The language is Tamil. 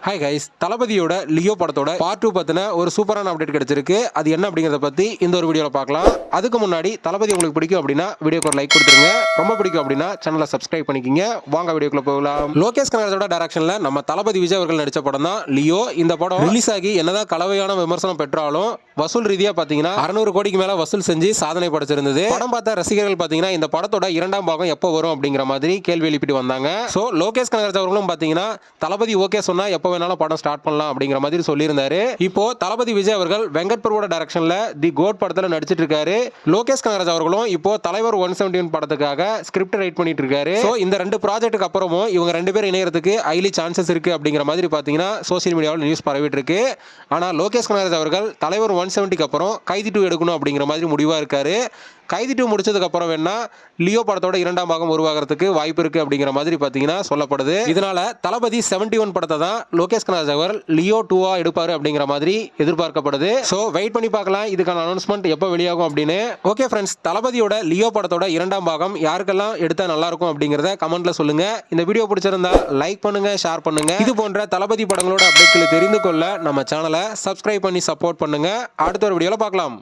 ஹாய் கைஸ், தளபதியோட லியோ படத்தோட பார்ட் 2 பத்தின ஒரு சூப்பரான அப்டேட் கிடைச்சிருக்கு. அது என்ன அப்படிங்கறத பத்தி இந்த ஒரு வீடியோல பார்க்கலாம். அதுக்கு முன்னாடி தளபதி உங்களுக்கு பிடிக்கும் அப்படின்னா வீடியோக்கு ஒரு லைக் கொடுத்துருங்க. ரொம்ப பிடிக்கும் அப்படின்னா சேனலை சப்ஸ்கிரைப் பண்ணிக்கிங்க. வாங்க வீடியோக்குள்ள போகலாம். லோகேஷ் கனகராஜோட டைரக்ஷன்ல நம்ம தளபதி விஜய் அவர்கள் நடிச்ச படம் தான் லியோ. இந்த படம் ரிலீஸ் ஆகி என்னதான் கலவையான விமர்சனம் பெற்றாலும் வசூல் ரீதியா பாத்தீங்கன்னா 600 கோடிக்கு மேல வசூல் செஞ்சு சாதனை படைச்சிருந்தது. படம் பார்த்த ரசிகர்கள் பாத்தீங்கன்னா இந்த படத்தோட இரண்டாம் பாகம் எப்போ வரும் அப்படிங்கிற மாதிரி கேள்வி எழுப்பிட்டு வந்தாங்க. சோ லோகேஷ் கனகராஜ் அவர்களும் பாத்தீங்கன்னா தளபதி ஓகே சொன்னா எப்போ வேணாலும் படம் ஸ்டார்ட் பண்ணலாம் அப்படிங்கிற மாதிரி சொல்லியிருந்தாரு. இப்போ தளபதி விஜய் அவர்கள் வெங்கட் பிரபுவோட டைரக்ஷன்ல தி கோட் படத்துல நடிச்சிட்டு இருக்காரு. லோகேஷ் கனகராஜ் அவர்களும் இப்போ தலைவர் 171 படத்துக்காக ஸ்கிரிப்ட் ரைட் பண்ணிட்டு இருக்காரு. சோ இந்த ரெண்டு ப்ராஜெக்ட்டுக்கு அப்புறமும் இவங்க ரெண்டு பேரும் இணையறதுக்கு ஹைலி சான்சஸ் இருக்கு அப்படிங்கிற மாதிரி பாத்தீங்கன்னா சோசியல் மீடியாவில் நியூஸ் பரவிட்டு இருக்கு. ஆனா லோகேஷ் கனகராஜ் அவர்கள் தலைவர் 170க்கு அப்புறம் கைதி 2 எடுக்கணும் அப்படிங்கிற மாதிரி முடிவா இருக்காரு. கைதி 2 முடிச்சதுக்கு அப்புறம் வேணா லியோ படத்தோட இரண்டாம் பாகம் உருவாகிறதுக்கு வாய்ப்பு இருக்கு அப்படிங்கிற மாதிரி பாத்தீங்கன்னா சொல்லப்படுது. இதனால தளபதி 71 படத்தை தான் லோகேஷ் கனகராஜ் அவர்கள் லியோ 2 எடுப்பாரு அப்படிங்கிற மாதிரி எதிர்பார்க்கப்படுது. சோ வெயிட் பண்ணி பார்க்கலாம் இதுக்கான அனௌன்ஸ்மெண்ட் எப்போ வெளியாகும் அப்படின்னு. ஓகே ஃப்ரெண்ட்ஸ், தளபதியோட லியோ படத்தோட இரண்டாம் பாகம் யாருக்கெல்லாம் எடுத்தா நல்லா இருக்கும் அப்படிங்கறத கமெண்ட்ல சொல்லுங்க. இந்த வீடியோ பிடிச்சிருந்தா லைக் பண்ணுங்க, ஷேர் பண்ணுங்க. இது போன்ற தளபதி படங்களோட அப்டேட்களை தெரிந்து கொள்ள நம்ம சேனலை சப்ஸ்கிரைப் பண்ணி சப்போர்ட் பண்ணுங்க. அடுத்த ஒரு வீடியோல பார்க்கலாம்.